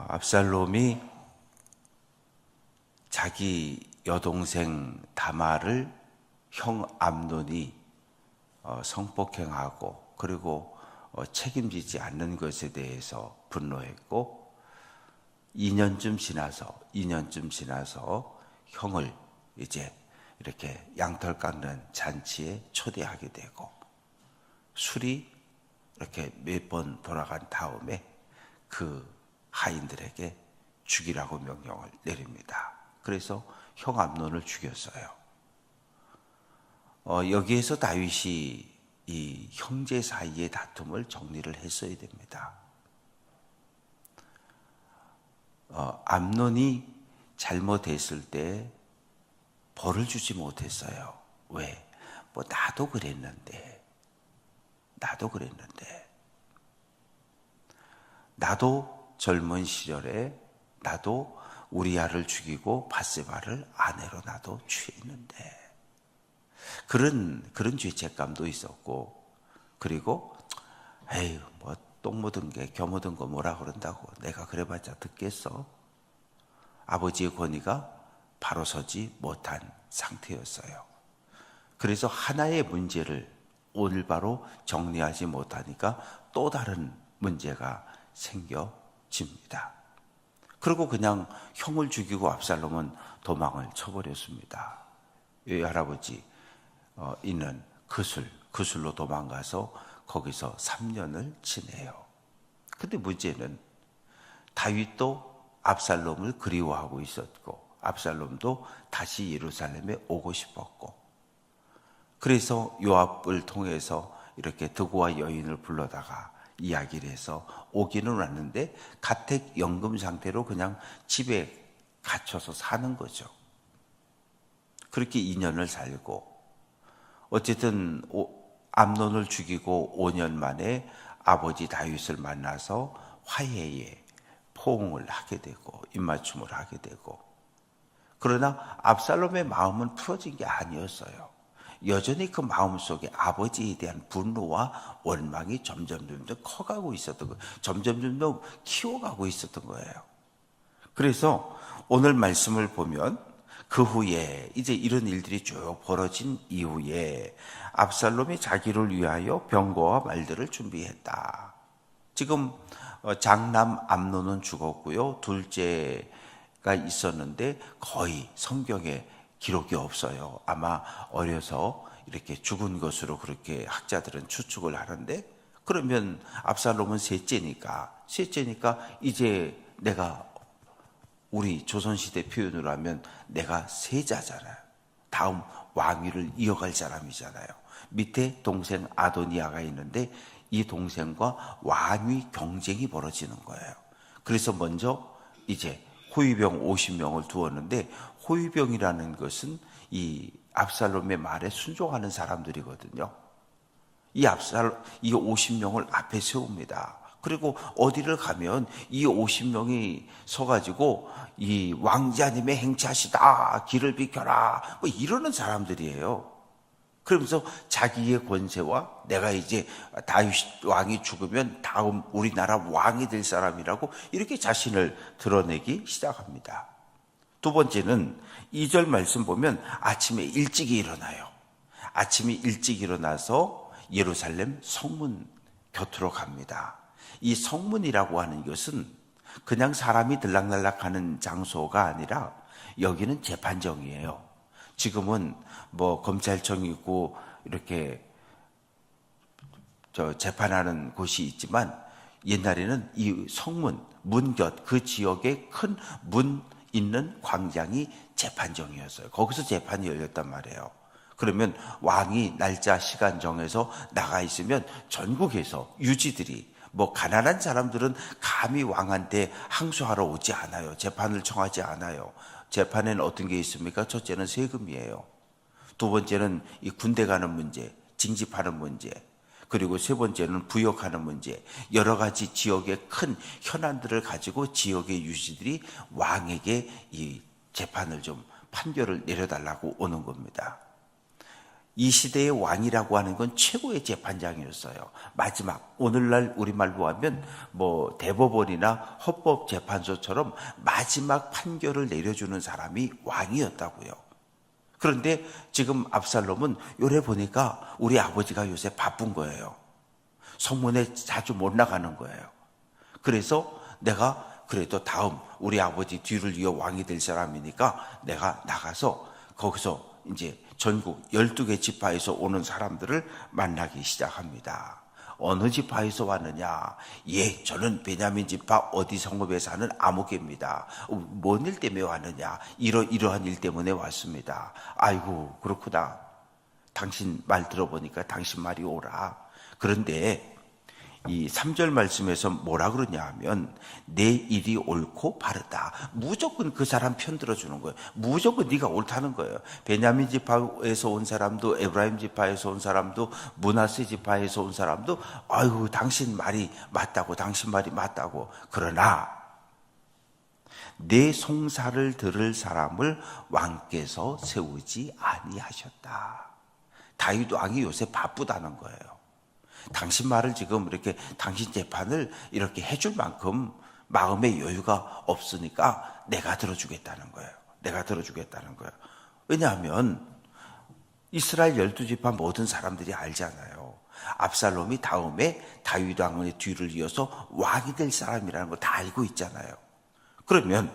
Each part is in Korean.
압살롬이 자기 여동생 다말을 형 암논이 성폭행하고 그리고 책임지지 않는 것에 대해서 분노했고 2년쯤 지나서 형을 이제 이렇게 양털 깎는 잔치에 초대하게 되고 술이 이렇게 몇 번 돌아간 다음에 그 하인들에게 죽이라고 명령을 내립니다. 그래서 형 암논을 죽였어요. 여기에서 다윗이 이 형제 사이의 다툼을 정리를 했어야 됩니다. 암논이 잘못했을 때 벌을 주지 못했어요. 왜? 나도 그랬는데 나도 젊은 시절에 나도 우리아를 죽이고 바세바를 아내로 나도 취했는데 그런 죄책감도 있었고 그리고 에휴 똥 묻은 게 겨 묻은 거 뭐라 그런다고 내가 그래봤자 듣겠어? 아버지의 권위가 바로 서지 못한 상태였어요. 그래서 하나의 문제를 올바로 정리하지 못하니까 또 다른 문제가 생겨집니다. 그리고 그냥 형을 죽이고 압살롬은 도망을 쳐버렸습니다. 외할아버지 있는 그술로 도망가서 거기서 3년을 지내요. 근데 문제는 다윗도 압살롬을 그리워하고 있었고 압살롬도 다시 예루살렘에 오고 싶었고 그래서 요압을 통해서 이렇게 드고와 여인을 불러다가 이야기를 해서 오기는 왔는데 가택 연금 상태로 그냥 집에 갇혀서 사는 거죠. 그렇게 2년을 살고 어쨌든 암논을 죽이고 5년 만에 아버지 다윗을 만나서 화해에 포옹을 하게 되고 입맞춤을 하게 되고 그러나 압살롬의 마음은 풀어진 게 아니었어요. 여전히 그 마음속에 아버지에 대한 분노와 원망이 점점 커가고 있었던 거예요. 점점 키워가고 있었던 거예요. 그래서 오늘 말씀을 보면 그 후에 이제 이런 일들이 쭉 벌어진 이후에 압살롬이 자기를 위하여 병거와 말들을 준비했다. 지금 장남 암논은 죽었고요. 둘째가 있었는데 거의 성경에 기록이 없어요. 아마 어려서 이렇게 죽은 것으로 그렇게 학자들은 추측을 하는데 그러면 압살롬은 셋째니까 이제 내가 우리 조선시대 표현으로 하면 내가 세자잖아요. 다음 왕위를 이어갈 사람이잖아요. 밑에 동생 아도니아가 있는데 이 동생과 왕위 경쟁이 벌어지는 거예요. 그래서 먼저 이제 호위병 50명을 두었는데 호위병이라는 것은 이 압살롬의 말에 순종하는 사람들이거든요. 이 50명을 앞에 세웁니다. 그리고 어디를 가면 이 50명이 서가지고 이 왕자님의 행차시다 길을 비켜라 이러는 사람들이에요. 그러면서 자기의 권세와 내가 이제 다윗 왕이 죽으면 다음 우리나라 왕이 될 사람이라고 이렇게 자신을 드러내기 시작합니다. 두 번째는 2절 말씀 보면 아침에 일찍 일어나요. 아침에 일찍 일어나서 예루살렘 성문 곁으로 갑니다. 이 성문이라고 하는 것은 그냥 사람이 들락날락하는 장소가 아니라 여기는 재판정이에요. 지금은 검찰청이 있고 이렇게 재판하는 곳이 있지만 옛날에는 이 성문, 문곁 그 지역에 큰 문 있는 광장이 재판정이었어요. 거기서 재판이 열렸단 말이에요. 그러면 왕이 날짜 시간 정해서 나가 있으면 전국에서 유지들이 가난한 사람들은 감히 왕한테 항소하러 오지 않아요. 재판을 청하지 않아요. 재판에는 어떤 게 있습니까? 첫째는 세금이에요. 두 번째는 이 군대 가는 문제, 징집하는 문제, 그리고 세 번째는 부역하는 문제, 여러 가지 지역의 큰 현안들을 가지고 지역의 유지들이 왕에게 이 재판을 좀 판결을 내려달라고 오는 겁니다. 이 시대의 왕이라고 하는 건 최고의 재판장이었어요. 마지막, 오늘날 우리말로 하면 뭐 대법원이나 헌법재판소처럼 마지막 판결을 내려주는 사람이 왕이었다고요. 그런데 지금 압살롬은 요래 보니까 우리 아버지가 요새 바쁜 거예요. 성문에 자주 못 나가는 거예요. 그래서 내가 그래도 다음 우리 아버지 뒤를 이어 왕이 될 사람이니까 내가 나가서 거기서 이제 전국 12개 지파에서 오는 사람들을 만나기 시작합니다. 어느 지파에서 왔느냐? 예, 저는 베냐민 지파 어디 성읍에 사는 아무개입니다. 뭔 일 때문에 왔느냐? 이러한 일 때문에 왔습니다. 아이고, 그렇구나. 당신 말 들어보니까 당신 말이 옳아. 그런데 이 3절 말씀에서 뭐라 그러냐 하면 내 일이 옳고 바르다. 무조건 그 사람 편 들어주는 거예요. 무조건 네가 옳다는 거예요. 베냐민 지파에서 온 사람도, 에브라임 지파에서 온 사람도, 므낫세 지파에서 온 사람도 아이고 당신 말이 맞다고, 당신 말이 맞다고. 그러나 내 송사를 들을 사람을 왕께서 세우지 아니하셨다. 다윗 왕이 요새 바쁘다는 거예요. 당신 말을 지금 이렇게 당신 재판을 이렇게 해줄 만큼 마음의 여유가 없으니까 내가 들어주겠다는 거예요. 내가 들어주겠다는 거예요. 왜냐하면 이스라엘 12지파 모든 사람들이 알잖아요. 압살롬이 다음에 다윗 왕의 뒤를 이어서 왕이 될 사람이라는 걸 다 알고 있잖아요. 그러면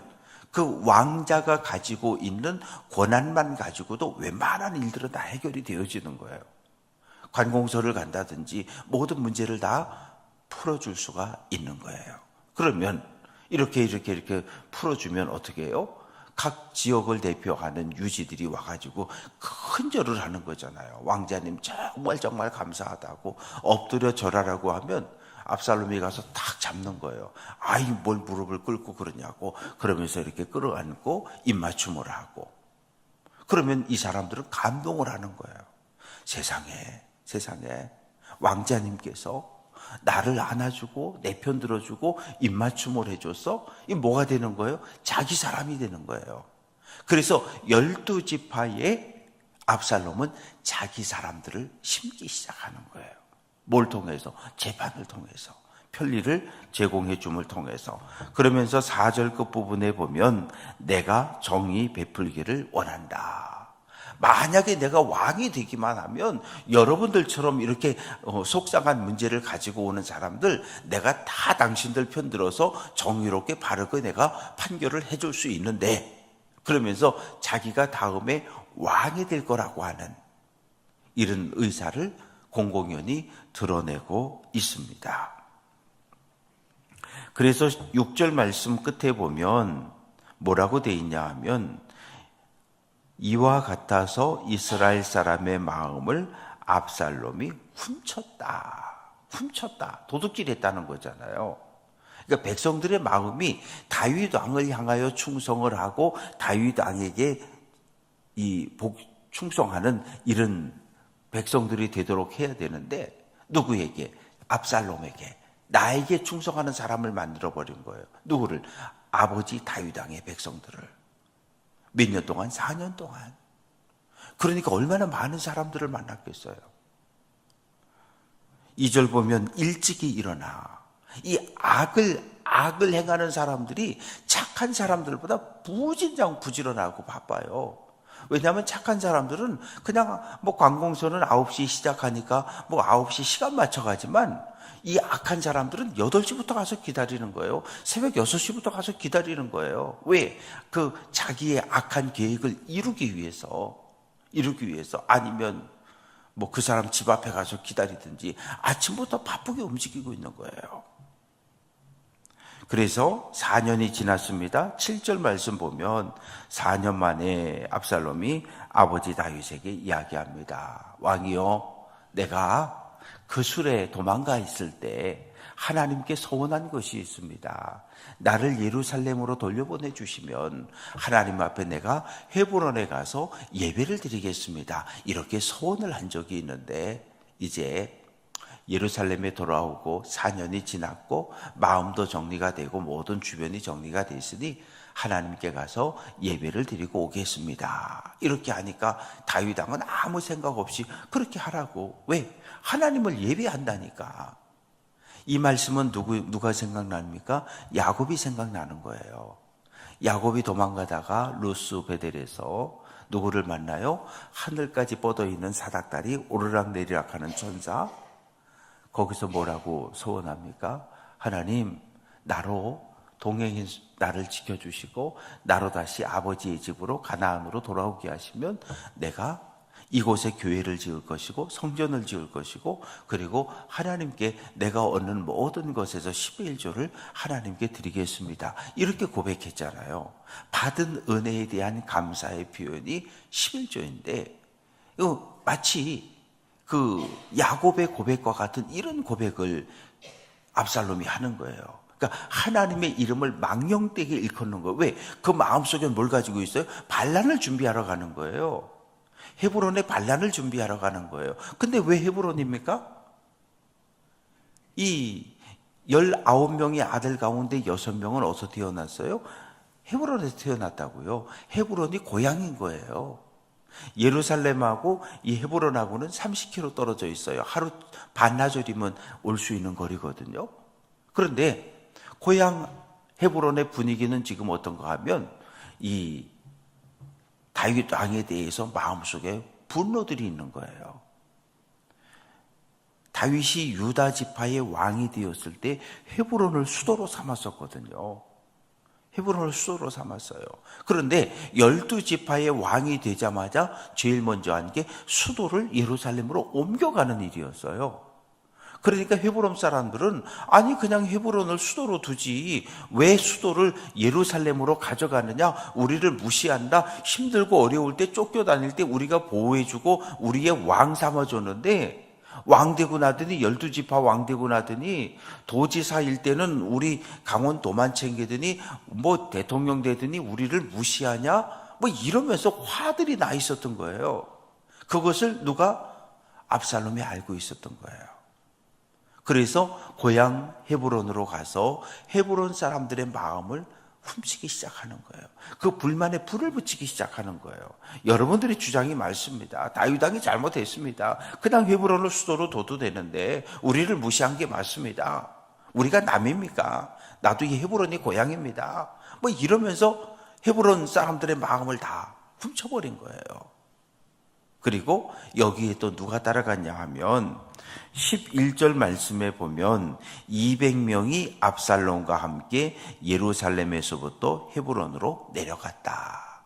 그 왕자가 가지고 있는 권한만 가지고도 웬만한 일들은 다 해결이 되어지는 거예요. 관공서를 간다든지 모든 문제를 다 풀어줄 수가 있는 거예요. 그러면 이렇게 풀어주면 어떻게 해요? 각 지역을 대표하는 유지들이 와가지고 큰 절을 하는 거잖아요. 왕자님 정말 감사하다고 엎드려 절하라고 하면 압살롬이 가서 탁 잡는 거예요. 아이 뭘 무릎을 꿇고 그러냐고. 그러면서 이렇게 끌어안고 입맞춤을 하고. 그러면 이 사람들은 감동을 하는 거예요. 세상에 왕자님께서 나를 안아주고 내 편 들어주고 입맞춤을 해줘서 이 뭐가 되는 거예요? 자기 사람이 되는 거예요. 그래서 12지파의 압살롬은 자기 사람들을 심기 시작하는 거예요. 뭘 통해서? 재판을 통해서. 편리를 제공해 줌을 통해서. 그러면서 4절 끝부분에 보면 내가 정의 베풀기를 원한다. 만약에 내가 왕이 되기만 하면 여러분들처럼 이렇게 속상한 문제를 가지고 오는 사람들 내가 다 당신들 편 들어서 정의롭게 바르게 내가 판결을 해줄 수 있는데, 그러면서 자기가 다음에 왕이 될 거라고 하는 이런 의사를 공공연히 드러내고 있습니다. 그래서 6절 말씀 끝에 보면 뭐라고 돼 있냐 하면 이와 같아서 이스라엘 사람의 마음을 압살롬이 훔쳤다. 도둑질했다는 거잖아요. 그러니까 백성들의 마음이 다윗 왕을 향하여 충성을 하고 다윗 왕에게 충성하는 이런 백성들이 되도록 해야 되는데 누구에게? 압살롬에게. 나에게 충성하는 사람을 만들어버린 거예요. 누구를? 아버지 다윗 왕의 백성들을. 몇 년 동안? 4년 동안. 그러니까 얼마나 많은 사람들을 만났겠어요. 2절 보면 일찍이 일어나. 이 악을 행하는 사람들이 착한 사람들보다 부지런하고 바빠요. 왜냐하면 착한 사람들은 그냥 뭐 관공서는 9시 시작하니까 뭐 9시 시간 맞춰가지만 이 악한 사람들은 8시부터 가서 기다리는 거예요. 새벽 6시부터 가서 기다리는 거예요. 왜? 그 자기의 악한 계획을 이루기 위해서 아니면 뭐 그 사람 집 앞에 가서 기다리든지 아침부터 바쁘게 움직이고 있는 거예요. 그래서 4년이 지났습니다. 7절 말씀 보면 4년 만에 압살롬이 아버지 다윗에게 이야기합니다. 왕이여, 내가 그 술에 도망가 있을 때 하나님께 서원한 것이 있습니다. 나를 예루살렘으로 돌려보내 주시면 하나님 앞에 내가 헤브론에 가서 예배를 드리겠습니다. 이렇게 서원을 한 적이 있는데 이제 예루살렘에 돌아오고 4년이 지났고 마음도 정리가 되고 모든 주변이 정리가 됐으니 하나님께 가서 예배를 드리고 오겠습니다. 이렇게 하니까 다윗 왕은 아무 생각 없이 그렇게 하라고. 왜? 하나님을 예배한다니까. 이 말씀은 누가 생각납니까? 야곱이 생각나는 거예요. 야곱이 도망가다가 루스 베델에서 누구를 만나요? 하늘까지 뻗어있는 사닥다리 오르락내리락 하는 천사. 거기서 뭐라고 소원합니까? 하나님, 나로 동행인 나를 지켜주시고 나로 다시 아버지의 집으로 가나안으로 돌아오게 하시면 내가 이곳에 교회를 지을 것이고 성전을 지을 것이고 그리고 하나님께 내가 얻는 모든 것에서 10의 1조를 하나님께 드리겠습니다. 이렇게 고백했잖아요. 받은 은혜에 대한 감사의 표현이 11조인데 마치 그 야곱의 고백과 같은 이런 고백을 압살롬이 하는 거예요. 그러니까 하나님의 이름을 망령되게 일컫는 거예요. 왜? 그 마음속에 뭘 가지고 있어요? 반란을 준비하러 가는 거예요. 헤브론에 반란을 준비하러 가는 거예요. 근데 왜 헤브론입니까? 이 19명의 아들 가운데 6명은 어디서 태어났어요? 헤브론에서 태어났다고요. 헤브론이 고향인 거예요. 예루살렘하고 이 헤브론하고는 30km 떨어져 있어요. 하루 반나절이면 올 수 있는 거리거든요. 그런데 고향 헤브론의 분위기는 지금 어떤가 하면 이 다윗 왕에 대해서 마음속에 분노들이 있는 거예요. 다윗이 유다 지파의 왕이 되었을 때 헤브론을 수도로 삼았었거든요. 헤브론을 수도로 삼았어요. 그런데 12지파의 왕이 되자마자 제일 먼저 한 게 수도를 예루살렘으로 옮겨가는 일이었어요. 그러니까 헤브론 사람들은 아니 그냥 헤브론을 수도로 두지 왜 수도를 예루살렘으로 가져가느냐, 우리를 무시한다, 힘들고 어려울 때 쫓겨다닐 때 우리가 보호해주고 우리의 왕 삼아줬는데 왕 되고 나더니 12지파 왕 되고 나더니 도지사일 때는 우리 강원도만 챙기더니 뭐 대통령 되더니 우리를 무시하냐 뭐 이러면서 화들이 나 있었던 거예요. 그것을 누가? 압살롬이 알고 있었던 거예요. 그래서 고향 헤브론으로 가서 헤브론 사람들의 마음을 훔치기 시작하는 거예요. 그 불만에 불을 붙이기 시작하는 거예요. 여러분들의 주장이 맞습니다. 다윗 왕이 잘못했습니다. 그냥 헤브론을 수도로 둬도 되는데 우리를 무시한 게 맞습니다. 우리가 남입니까? 나도 이 헤브론이 고향입니다. 뭐 이러면서 헤브론 사람들의 마음을 다 훔쳐버린 거예요. 그리고 여기에 또 누가 따라갔냐 하면 11절 말씀에 보면 200명이 압살롬과 함께 예루살렘에서부터 헤브론으로 내려갔다.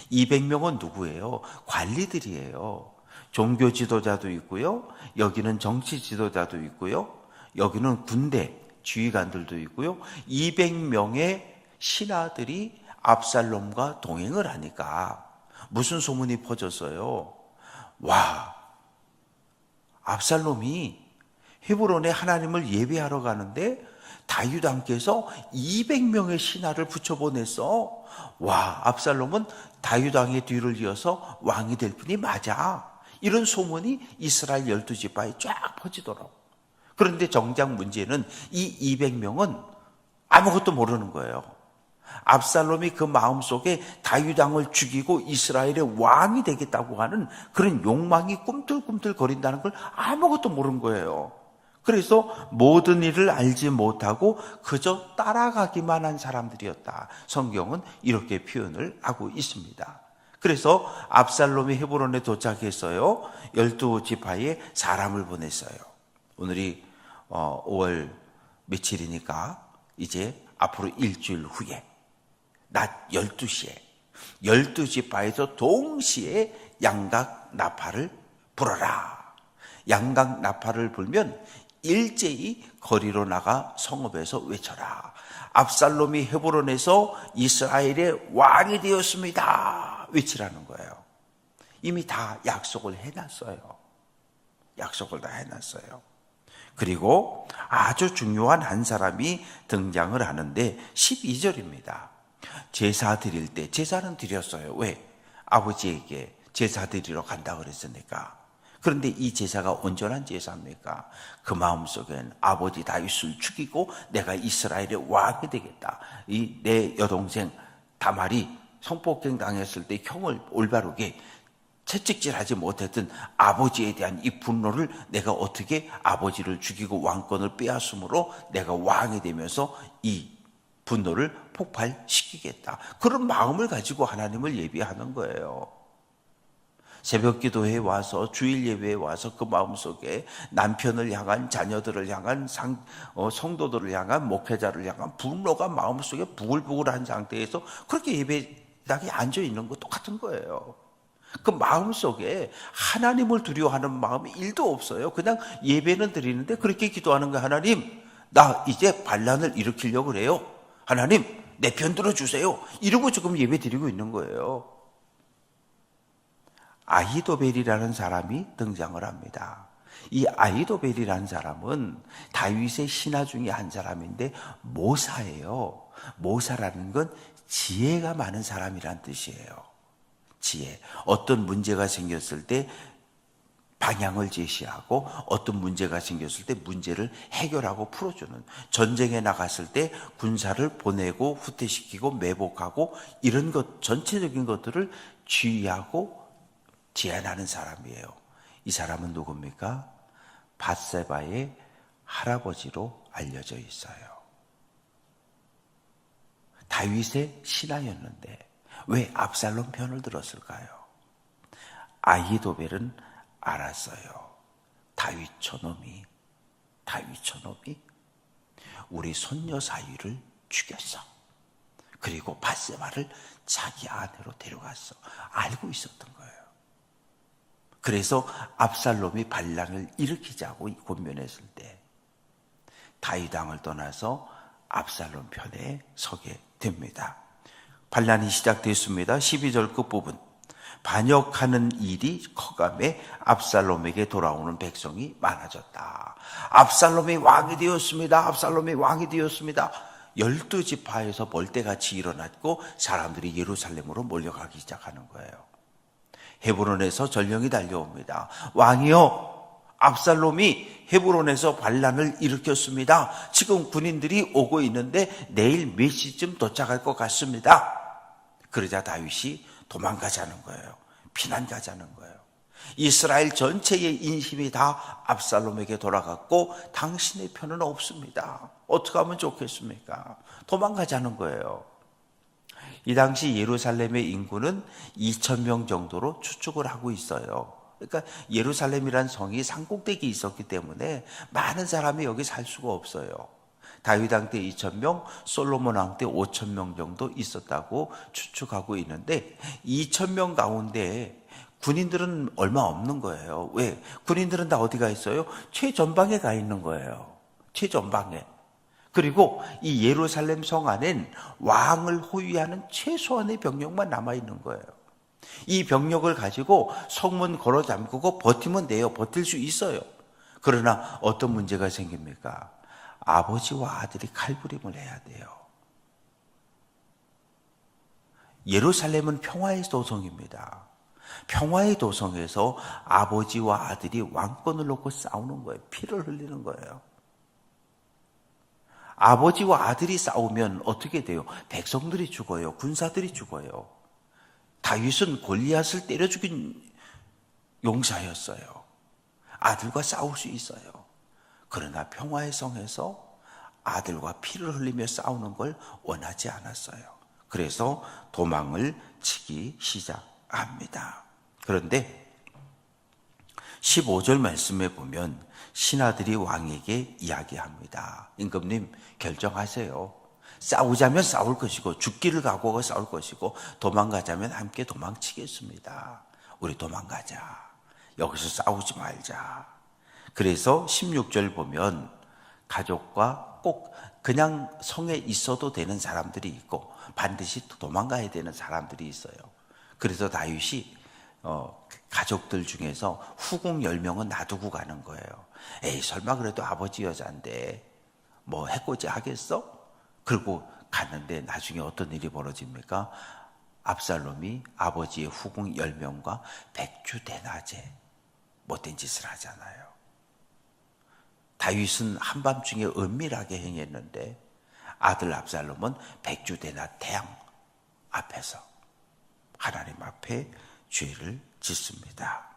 200명은 누구예요? 관리들이에요. 종교 지도자도 있고요. 여기는 정치 지도자도 있고요. 여기는 군대 지휘관들도 있고요. 200명의 신하들이 압살롬과 동행을 하니까 무슨 소문이 퍼졌어요? 와, 압살롬이 헤브론에 하나님을 예배하러 가는데 다윗 왕께서 200명의 신하를 붙여보냈어. 와, 압살롬은 다윗 왕의 뒤를 이어서 왕이 될 분이 맞아. 이런 소문이 이스라엘 12지파에 쫙 퍼지더라고. 그런데 정작 문제는 이 200명은 아무것도 모르는 거예요. 압살롬이 그 마음속에 다윗 왕을 죽이고 이스라엘의 왕이 되겠다고 하는 그런 욕망이 꿈틀꿈틀거린다는 걸 아무것도 모르는 거예요. 그래서 모든 일을 알지 못하고 그저 따라가기만 한 사람들이었다. 성경은 이렇게 표현을 하고 있습니다. 그래서 압살롬이 헤브론에 도착했어요. 12지파에 사람을 보냈어요. 오늘이 5월 며칠이니까 이제 앞으로 일주일 후에 낮 12시에 12지파에서 동시에 양각 나팔을 불어라. 양각 나팔을 불면 일제히 거리로 나가 성읍에서 외쳐라. 압살롬이 헤브론에서 이스라엘의 왕이 되었습니다. 외치라는 거예요. 이미 다 약속을 해놨어요. 약속을 다 해놨어요. 그리고 아주 중요한 한 사람이 등장을 하는데 12절입니다. 제사 드릴 때 제사는 드렸어요. 왜? 아버지에게 제사 드리러 간다 그랬으니까. 그런데 이 제사가 온전한 제사입니까? 그 마음속엔 아버지 다윗을 죽이고 내가 이스라엘의 왕이 되겠다. 이 내 여동생 다말이 성폭행 당했을 때 형을 올바르게 채찍질하지 못했던 아버지에 대한 이 분노를 내가 어떻게 아버지를 죽이고 왕권을 빼앗음으로 내가 왕이 되면서 이 분노를 폭발시키겠다. 그런 마음을 가지고 하나님을 예비하는 거예요. 새벽 기도회에 와서 주일 예배에 와서 그 마음속에 남편을 향한 자녀들을 향한 성도들을 향한 목회자를 향한 분노가 마음속에 부글부글한 상태에서 그렇게 예배당에 앉아 있는 거 똑같은 거예요. 그 마음속에 하나님을 두려워하는 마음이 1도 없어요. 그냥 예배는 드리는데 그렇게 기도하는 거예요. 하나님, 나 이제 반란을 일으키려고 그래요. 하나님, 내 편 들어주세요. 이러고 지금 예배 드리고 있는 거예요. 아히도벨이라는 사람이 등장을 합니다. 이 아히도벨이라는 사람은 다윗의 신하 중에 한 사람인데 모사예요. 모사라는 건 지혜가 많은 사람이란 뜻이에요. 지혜. 어떤 문제가 생겼을 때 방향을 제시하고 어떤 문제가 생겼을 때 문제를 해결하고 풀어주는, 전쟁에 나갔을 때 군사를 보내고 후퇴시키고 매복하고 이런 것 전체적인 것들을 지휘하고 제안하는 사람이에요. 이 사람은 누굽니까? 밧세바의 할아버지로 알려져 있어요. 다윗의 신하였는데 왜 압살롬 편을 들었을까요? 아히도벨은 알았어요. 다윗 저놈이 우리 손녀 사위를 죽였어. 그리고 밧세바를 자기 아내로 데려갔어. 알고 있었던 거예요. 그래서 압살롬이 반란을 일으키자고 권면했을 때 다윗 왕을 떠나서 압살롬 편에 서게 됩니다. 반란이 시작됐습니다. 12절 끝부분. 반역하는 일이 커감에 압살롬에게 돌아오는 백성이 많아졌다. 압살롬이 왕이 되었습니다. 압살롬이 왕이 되었습니다. 12지파에서 벌떼같이 일어났고 사람들이 예루살렘으로 몰려가기 시작하는 거예요. 헤브론에서 전령이 달려옵니다. 왕이요, 압살롬이 헤브론에서 반란을 일으켰습니다. 지금 군인들이 오고 있는데 내일 몇 시쯤 도착할 것 같습니다. 그러자 다윗이 도망가자는 거예요. 피난 가자는 거예요. 이스라엘 전체의 인심이 다 압살롬에게 돌아갔고 당신의 편은 없습니다. 어떻게 하면 좋겠습니까? 도망가자는 거예요. 이 당시 예루살렘의 인구는 2,000명 정도로 추측을 하고 있어요. 그러니까 예루살렘이란 성이 산꼭대기에 있었기 때문에 많은 사람이 여기 살 수가 없어요. 다윗 왕 때 2,000명, 솔로몬 왕 때 5,000명 정도 있었다고 추측하고 있는데 2,000명 가운데 군인들은 얼마 없는 거예요. 왜? 군인들은 다 어디가 있어요? 최전방에 가 있는 거예요. 최전방에. 그리고 이 예루살렘 성 안엔 왕을 호위하는 최소한의 병력만 남아있는 거예요. 이 병력을 가지고 성문 걸어 잠그고 버티면 돼요. 버틸 수 있어요. 그러나 어떤 문제가 생깁니까? 아버지와 아들이 칼부림을 해야 돼요. 예루살렘은 평화의 도성입니다. 평화의 도성에서 아버지와 아들이 왕권을 놓고 싸우는 거예요. 피를 흘리는 거예요. 아버지와 아들이 싸우면 어떻게 돼요? 백성들이 죽어요. 군사들이 죽어요. 다윗은 골리앗을 때려 죽인 용사였어요. 아들과 싸울 수 있어요. 그러나 평화의 성에서 아들과 피를 흘리며 싸우는 걸 원하지 않았어요. 그래서 도망을 치기 시작합니다. 그런데 15절 말씀에 보면 신하들이 왕에게 이야기합니다. 임금님 결정하세요. 싸우자면 싸울 것이고 죽기를 각오하고 싸울 것이고 도망가자면 함께 도망치겠습니다. 우리 도망가자. 여기서 싸우지 말자. 그래서 16절 보면 가족과 꼭 그냥 성에 있어도 되는 사람들이 있고 반드시 도망가야 되는 사람들이 있어요. 그래서 다윗이 가족들 중에서 후궁 10명은 놔두고 가는 거예요. 에이 설마 그래도 아버지 여자인데 뭐 해코지 하겠어? 그리고 갔는데 나중에 어떤 일이 벌어집니까? 압살롬이 아버지의 후궁 10명과 백주 대낮에 못된 짓을 하잖아요. 다윗은 한밤중에 은밀하게 행했는데 아들 압살롬은 백주대나 태양 앞에서 하나님 앞에 죄를 짓습니다.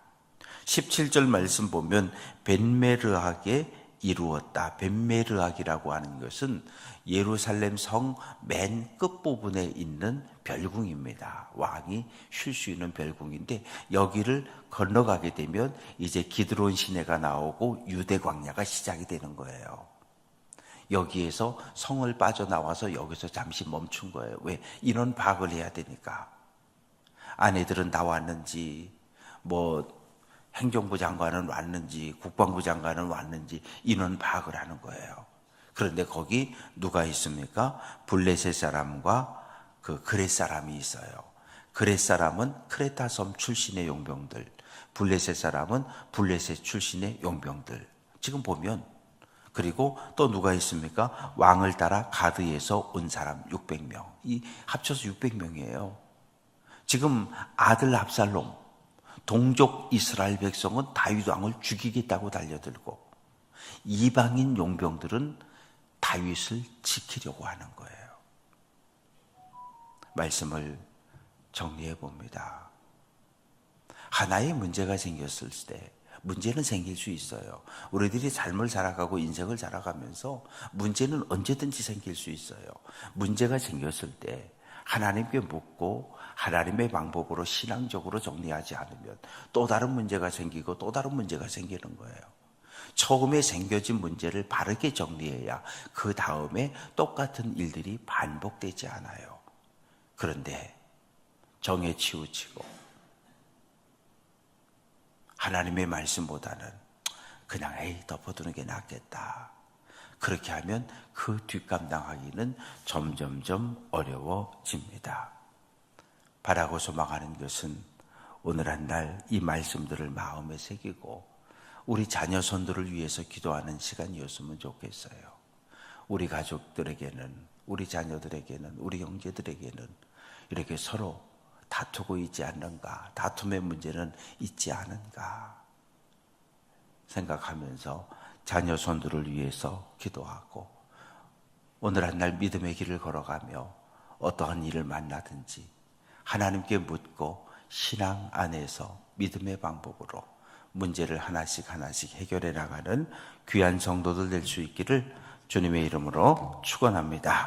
17절 말씀 보면 벤메르하게 이루었다. 벤메르학이라고 하는 것은 예루살렘 성 맨 끝부분에 있는 별궁입니다. 왕이 쉴 수 있는 별궁인데 여기를 건너가게 되면 이제 기드론 시내가 나오고 유대 광야가 시작이 되는 거예요. 여기에서 성을 빠져나와서 여기서 잠시 멈춘 거예요. 왜? 인원 파악을 해야 되니까. 아내들은 다 왔는지, 행정부 장관은 왔는지, 국방부 장관은 왔는지 인원 파악을 하는 거예요. 그런데 거기 누가 있습니까? 블레셋 사람과 그 그렛 사람이 있어요. 그렛 사람은 크레타 섬 출신의 용병들, 블레셋 사람은 블레셋 출신의 용병들. 지금 보면, 그리고 또 누가 있습니까? 왕을 따라 가드에서 온 사람 600명. 이 합쳐서 600명이에요. 지금 아들 압살롬, 동족 이스라엘 백성은 다윗 왕을 죽이겠다고 달려들고 이방인 용병들은 다윗을 지키려고 하는 거예요. 말씀을 정리해 봅니다. 하나의 문제가 생겼을 때 문제는 생길 수 있어요. 우리들이 삶을 살아가고 인생을 살아가면서 문제는 언제든지 생길 수 있어요. 문제가 생겼을 때 하나님께 묻고 하나님의 방법으로 신앙적으로 정리하지 않으면 또 다른 문제가 생기고 또 다른 문제가 생기는 거예요. 처음에 생겨진 문제를 바르게 정리해야 그 다음에 똑같은 일들이 반복되지 않아요. 그런데 정에 치우치고 하나님의 말씀보다는 그냥 덮어두는 게 낫겠다. 그렇게 하면 그 뒷감당하기는 점점점 어려워집니다. 바라고 소망하는 것은 오늘 한 날 이 말씀들을 마음에 새기고 우리 자녀 손들을 위해서 기도하는 시간이었으면 좋겠어요. 우리 가족들에게는, 우리 자녀들에게는, 우리 형제들에게는 이렇게 서로 다투고 있지 않는가, 다툼의 문제는 있지 않은가 생각하면서 자녀 손들을 위해서 기도하고 오늘 한 날 믿음의 길을 걸어가며 어떠한 일을 만나든지 하나님께 묻고 신앙 안에서 믿음의 방법으로 문제를 하나씩 하나씩 해결해 나가는 귀한 성도들 될 수 있기를 주님의 이름으로 축원합니다.